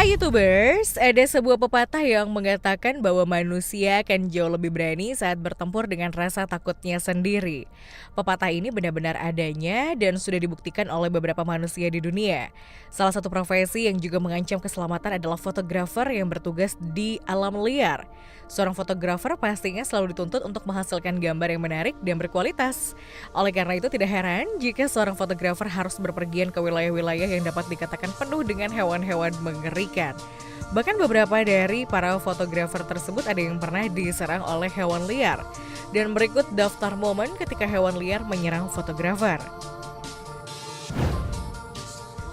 Hai YouTubers, ada sebuah pepatah yang mengatakan bahwa manusia akan jauh lebih berani saat bertempur dengan rasa takutnya sendiri. Pepatah ini benar-benar adanya dan sudah dibuktikan oleh beberapa manusia di dunia. Salah satu profesi yang juga mengancam keselamatan adalah fotografer yang bertugas di alam liar. Seorang fotografer pastinya selalu dituntut untuk menghasilkan gambar yang menarik dan berkualitas. Oleh karena itu tidak heran jika seorang fotografer harus berpergian ke wilayah-wilayah yang dapat dikatakan penuh dengan hewan-hewan mengerikan. Bahkan beberapa dari para fotografer tersebut ada yang pernah diserang oleh hewan liar. Dan berikut daftar momen ketika hewan liar menyerang fotografer.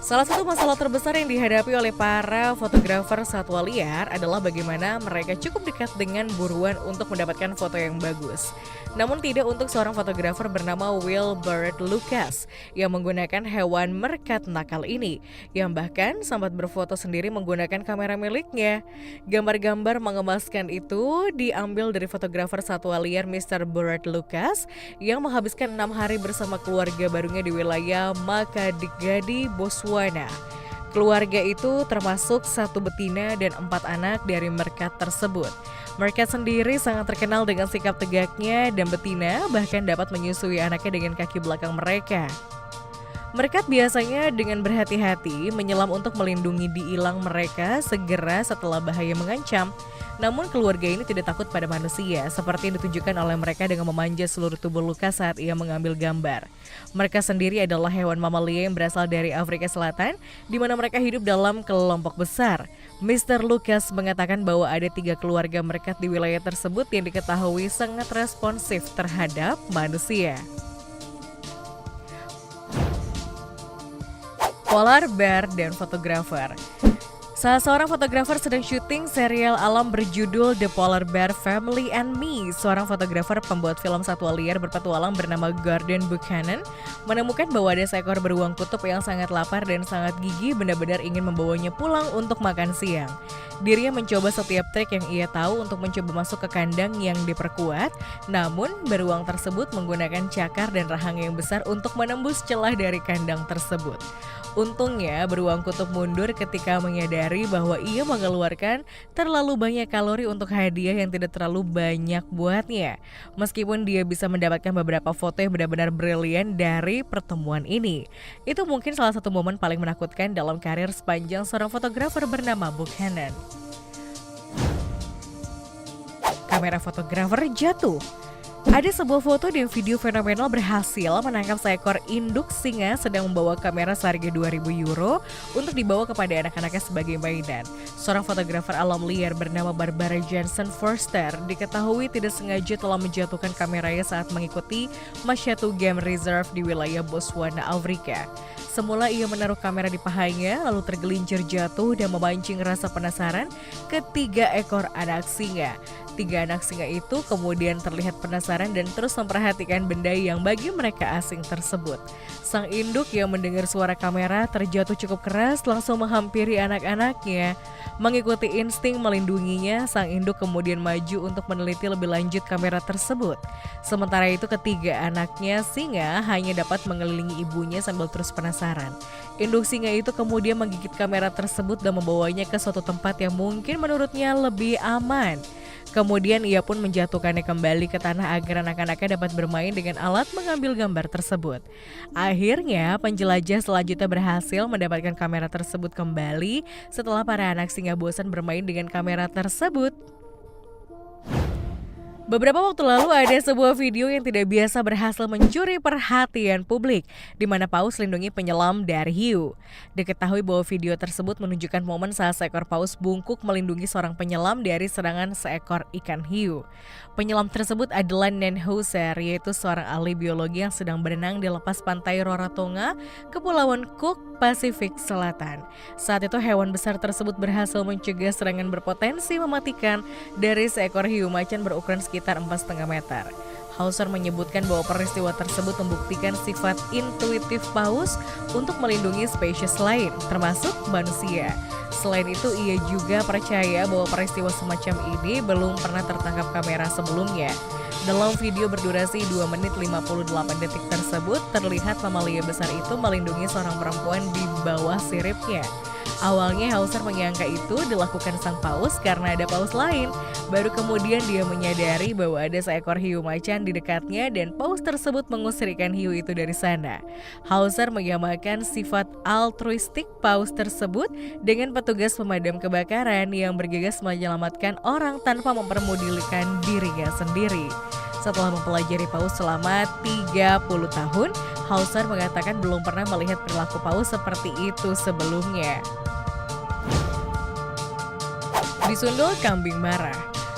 Salah satu masalah terbesar yang dihadapi oleh para fotografer satwa liar adalah bagaimana mereka cukup dekat dengan buruan untuk mendapatkan foto yang bagus. Namun tidak untuk seorang fotografer bernama Wilbert Lucas yang menggunakan hewan meerkat nakal ini, yang bahkan sempat berfoto sendiri menggunakan kamera miliknya. Gambar-gambar mengemaskan itu diambil dari fotografer satwa liar Mr. Burt Lucas yang menghabiskan 6 hari bersama keluarga barunya di wilayah Makgadikgadi, Botswana. Keluarga itu termasuk 1 betina dan 4 anak dari meerkat tersebut. Meerkat sendiri sangat terkenal dengan sikap tegaknya dan betina bahkan dapat menyusui anaknya dengan kaki belakang mereka. Meerkat biasanya dengan berhati-hati menyelam untuk melindungi diilang mereka segera setelah bahaya mengancam. Namun keluarga ini tidak takut pada manusia, seperti yang ditunjukkan oleh mereka dengan memanja seluruh tubuh Lucas saat ia mengambil gambar. Mereka sendiri adalah hewan mamalia yang berasal dari Afrika Selatan, di mana mereka hidup dalam kelompok besar. Mr. Lucas mengatakan bahwa ada 3 keluarga meerkat di wilayah tersebut yang diketahui sangat responsif terhadap manusia. Polar bear dan fotografer. Salah seorang fotografer sedang syuting serial alam berjudul The Polar Bear Family and Me. Seorang fotografer pembuat film satwa liar berpetualang bernama Gordon Buchanan menemukan bahwa ada seekor beruang kutub yang sangat lapar dan sangat gigih benar-benar ingin membawanya pulang untuk makan siang. Dirinya mencoba setiap trik yang ia tahu untuk mencoba masuk ke kandang yang diperkuat, namun beruang tersebut menggunakan cakar dan rahang yang besar untuk menembus celah dari kandang tersebut. Untungnya beruang kutub mundur ketika menyadari bahwa ia mengeluarkan terlalu banyak kalori untuk hadiah yang tidak terlalu banyak buatnya. Meskipun dia bisa mendapatkan beberapa foto yang benar-benar brilian dari pertemuan ini. Itu mungkin salah satu momen paling menakutkan dalam karir sepanjang seorang fotografer bernama Buchanan. Kamera fotografer jatuh. Ada sebuah foto dan video fenomenal berhasil menangkap seekor induk singa sedang membawa kamera seharga 2.000 euro untuk dibawa kepada anak-anaknya sebagai mainan. Seorang fotografer alam liar bernama Barbara Johnson Forster diketahui tidak sengaja telah menjatuhkan kameranya saat mengikuti Mashatu Game Reserve di wilayah Botswana, Afrika. Semula ia menaruh kamera di pahanya lalu tergelincir jatuh dan memancing rasa penasaran ke 3 ekor anak singa. 3 anak singa itu kemudian terlihat penasaran dan terus memperhatikan benda yang bagi mereka asing tersebut. Sang induk yang mendengar suara kamera terjatuh cukup keras langsung menghampiri anak-anaknya. Mengikuti insting melindunginya, sang induk kemudian maju untuk meneliti lebih lanjut kamera tersebut. Sementara itu ketiga anaknya singa hanya dapat mengelilingi ibunya sambil terus penasaran. Induk singa itu kemudian menggigit kamera tersebut dan membawanya ke suatu tempat yang mungkin menurutnya lebih aman. Kemudian ia pun menjatuhkannya kembali ke tanah agar anak-anaknya dapat bermain dengan alat mengambil gambar tersebut. Akhirnya penjelajah selanjutnya berhasil mendapatkan kamera tersebut kembali setelah para anak singa bosan bermain dengan kamera tersebut. Beberapa waktu lalu ada sebuah video yang tidak biasa berhasil mencuri perhatian publik, di mana paus lindungi penyelam dari hiu. Diketahui bahwa video tersebut menunjukkan momen saat seekor paus bungkuk melindungi seorang penyelam dari serangan seekor ikan hiu. Penyelam tersebut adalah Nan Houser, yaitu seorang ahli biologi yang sedang berenang di lepas pantai Rarotonga, Kepulauan Cook, Pasifik Selatan. Saat itu hewan besar tersebut berhasil mencegah serangan berpotensi mematikan dari seekor hiu macan berukuran sekitar 4,5 meter. Hauser menyebutkan bahwa peristiwa tersebut membuktikan sifat intuitif paus untuk melindungi spesies lain, termasuk manusia. Selain itu, ia juga percaya bahwa peristiwa semacam ini belum pernah tertangkap kamera sebelumnya. Dalam video berdurasi 2 menit 58 detik tersebut, terlihat mamalia besar itu melindungi seorang perempuan di bawah siripnya. Awalnya Hauser menyangka itu dilakukan sang paus karena ada paus lain. Baru kemudian dia menyadari bahwa ada seekor hiu macan di dekatnya dan paus tersebut mengusir ikan hiu itu dari sana. Hauser menyamakan sifat altruistik paus tersebut dengan petugas pemadam kebakaran yang bergegas menyelamatkan orang tanpa mempermudikan dirinya sendiri. Setelah mempelajari paus selama 30 tahun, Hauser mengatakan belum pernah melihat perilaku paus seperti itu sebelumnya. Disundul kambing marah.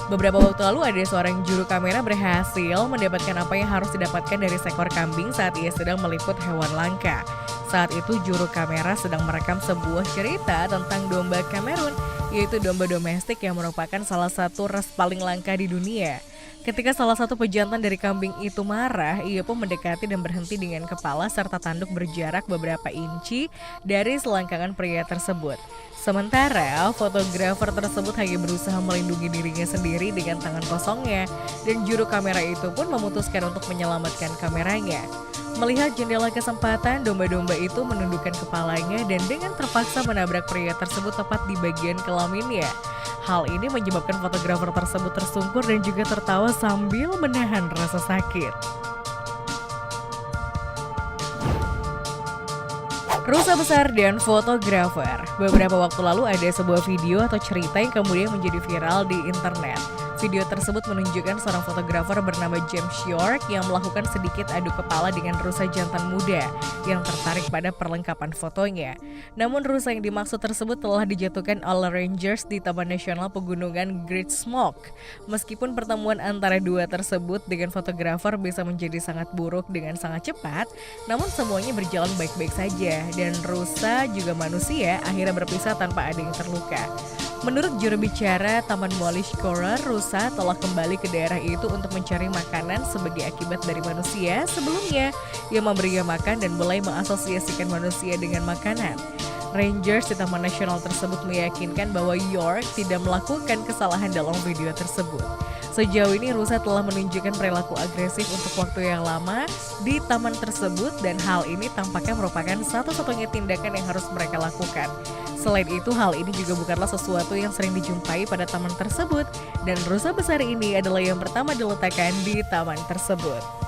Beberapa waktu lalu ada seorang juru kamera berhasil mendapatkan apa yang harus didapatkan dari seekor kambing saat ia sedang meliput hewan langka. Saat itu juru kamera sedang merekam sebuah cerita tentang domba Kamerun, yaitu domba domestik yang merupakan salah satu ras paling langka di dunia. Ketika salah satu pejantan dari kambing itu marah, ia pun mendekati dan berhenti dengan kepala serta tanduk berjarak beberapa inci dari selangkangan pria tersebut. Sementara fotografer tersebut hanya berusaha melindungi dirinya sendiri dengan tangan kosongnya, dan juru kamera itu pun memutuskan untuk menyelamatkan kameranya. Melihat jendela kesempatan, domba-domba itu menundukkan kepalanya dan dengan terpaksa menabrak pria tersebut tepat di bagian kelaminnya. Hal ini menyebabkan fotografer tersebut tersungkur dan juga tertawa sambil menahan rasa sakit. Rusa besar dan fotografer. Beberapa waktu lalu ada sebuah video atau cerita yang kemudian menjadi viral di internet. Video tersebut menunjukkan seorang fotografer bernama James York yang melakukan sedikit adu kepala dengan rusa jantan muda yang tertarik pada perlengkapan fotonya. Namun rusa yang dimaksud tersebut telah dijatuhkan oleh Rangers di Taman Nasional Pegunungan Great Smoke. Meskipun pertemuan antara dua tersebut dengan fotografer bisa menjadi sangat buruk dengan sangat cepat, namun semuanya berjalan baik-baik saja dan rusa juga manusia akhirnya berpisah tanpa ada yang terluka. Menurut juru bicara Taman Moalish Coral, rusa telah kembali ke daerah itu untuk mencari makanan sebagai akibat dari manusia sebelumnya yang memberinya makan dan mulai mengasosiasikan manusia dengan makanan. Rangers di Taman Nasional tersebut meyakinkan bahwa York tidak melakukan kesalahan dalam video tersebut. Sejauh ini rusa telah menunjukkan perilaku agresif untuk waktu yang lama di taman tersebut dan hal ini tampaknya merupakan satu-satunya tindakan yang harus mereka lakukan. Selain itu, hal ini juga bukanlah sesuatu yang sering dijumpai pada taman tersebut dan rusa besar ini adalah yang pertama diletakkan di taman tersebut.